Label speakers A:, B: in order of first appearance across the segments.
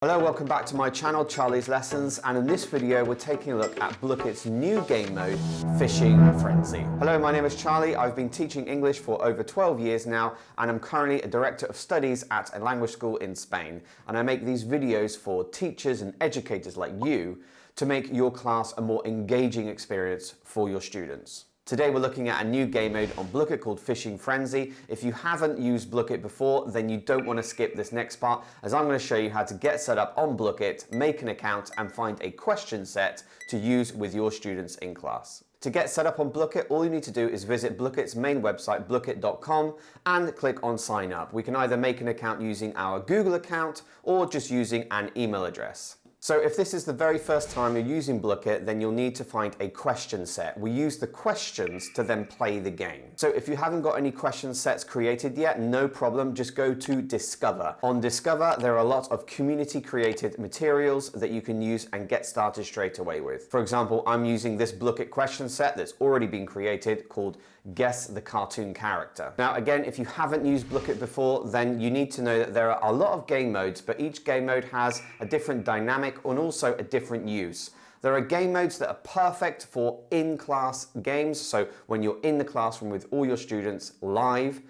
A: Hello, welcome back to my channel, Charlie's Lessons, and in this video we're taking a look at Blookett's new game mode, Fishing Frenzy. Hello, my name is Charlie. I've been teaching English for over 12 years now, and I'm currently a Director of Studies at a language school in Spain. And I make these videos for teachers and educators like you to make your class a more engaging experience for your students. Today we're looking at a new game mode on Blookett called Fishing Frenzy. If you haven't used Blookett before, then you don't want to skip this next part, as I'm going to show you how to get set up on Blookett, make an account, and find a question set to use with your students in class. To get set up on Blookett, all you need to do is visit Blookett's main website, blookett.com, and click on sign up. We can either make an account using our Google account or just using an email address. So if this is the very first time you're using Blookett, then you'll need to find a question set. We use the questions to then play the game. So if you haven't got any question sets created yet, no problem, just go to Discover. On Discover, there are a lot of community created materials that you can use and get started straight away with. For example, I'm using this Blookett question set that's already been created called Guess the Cartoon Character. Now again, if you haven't used Blookett before, then you need to know that there are a lot of game modes, but each game mode has a different dynamic and also a different use. There are game modes that are perfect for in-class games, so when you're in the classroom with all your students live,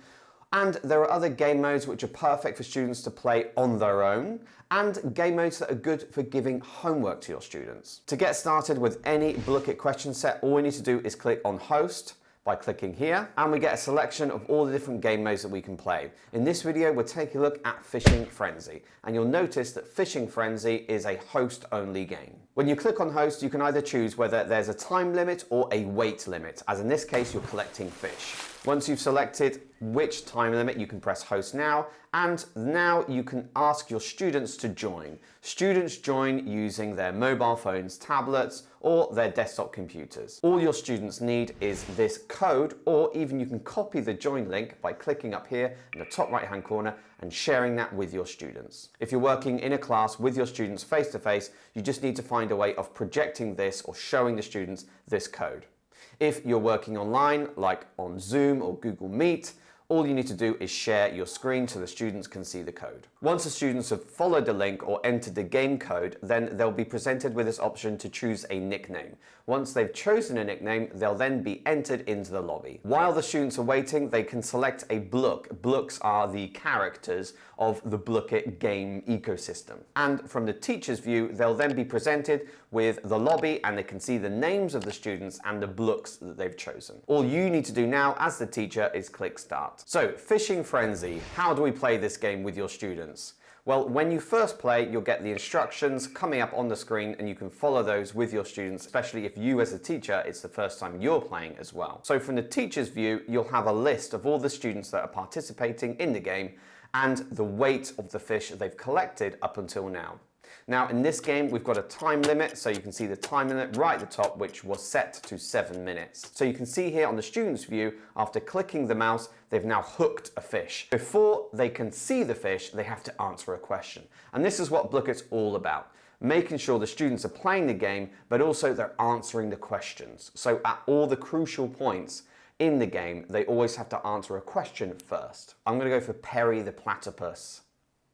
A: and there are other game modes which are perfect for students to play on their own, and game modes that are good for giving homework to your students. To get started with any Blookett question set, all we need to do is click on Host by clicking here, and we get a selection of all the different game modes that we can play. In this video, we'll take a look at Fishing Frenzy, and you'll notice that Fishing Frenzy is a host-only game. When you click on host, you can either choose whether there's a time limit or a weight limit, as in this case, you're collecting fish. Once you've selected which time limit, you can press host now, and now you can ask your students to join. Students join using their mobile phones, tablets, or their desktop computers. All your students need is this code, or even you can copy the join link by clicking up here in the top right hand corner and sharing that with your students. If you're working in a class with your students face to face, you just need to find a way of projecting this or showing the students this code. If you're working online, like on Zoom or Google Meet, all you need to do is share your screen so the students can see the code. Once the students have followed the link or entered the game code, then they'll be presented with this option to choose a nickname. Once they've chosen a nickname, they'll then be entered into the lobby. While the students are waiting, they can select a Blook. Blooks are the characters of the Blookett game ecosystem. And from the teacher's view, they'll then be presented with the lobby, and they can see the names of the students and the Blooks that they've chosen. All you need to do now as the teacher is click Start. So, Fishing Frenzy, how do we play this game with your students? Well, when you first play, you'll get the instructions coming up on the screen, and you can follow those with your students, especially if you as a teacher, it's the first time you're playing as well. So from the teacher's view, you'll have a list of all the students that are participating in the game and the weight of the fish they've collected up until now. Now in this game, we've got a time limit, so you can see the time limit right at the top, which was set to 7 minutes. So you can see here on the student's view, after clicking the mouse, they've now hooked a fish. Before they can see the fish, they have to answer a question. And this is what Blookett's all about, making sure the students are playing the game, but also they're answering the questions. So at all the crucial points in the game, they always have to answer a question first. I'm gonna go for Perry the platypus.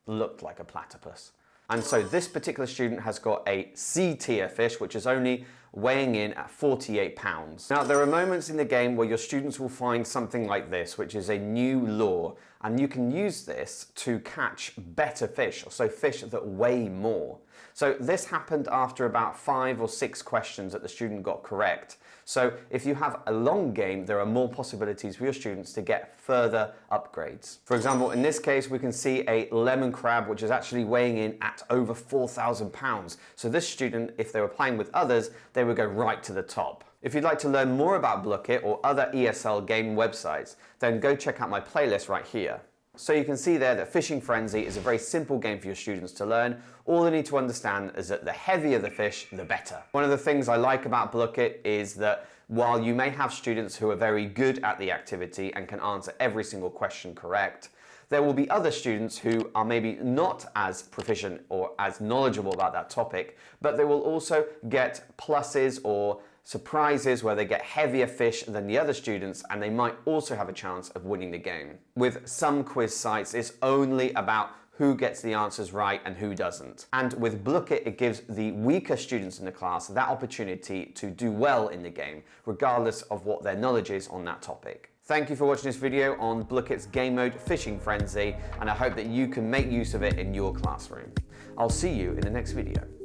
A: Looked like a platypus. And so this particular student has got a C tier fish, which is only weighing in at 48 pounds. Now, there are moments in the game where your students will find something like this, which is a new lure, and you can use this to catch better fish, so fish that weigh more. So this happened after about 5 or 6 questions that the student got correct. So if you have a long game, there are more possibilities for your students to get further upgrades. For example, in this case, we can see a lemon crab, which is actually weighing in at over 4,000 pounds. So this student, if they were playing with others, they would go right to the top. If you'd like to learn more about Blookett or other ESL game websites, then go check out my playlist right here. So you can see there that Fishing Frenzy is a very simple game for your students to learn. All they need to understand is that the heavier the fish, the better. One of the things I like about Blookett is that while you may have students who are very good at the activity and can answer every single question correct, there will be other students who are maybe not as proficient or as knowledgeable about that topic, but they will also get pluses or surprises where they get heavier fish than the other students, and they might also have a chance of winning the game. With some quiz sites, it's only about who gets the answers right and who doesn't. And with Blooket, it gives the weaker students in the class that opportunity to do well in the game, regardless of what their knowledge is on that topic. Thank you for watching this video on Blooket's game mode Fishing Frenzy, and I hope that you can make use of it in your classroom. I'll see you in the next video.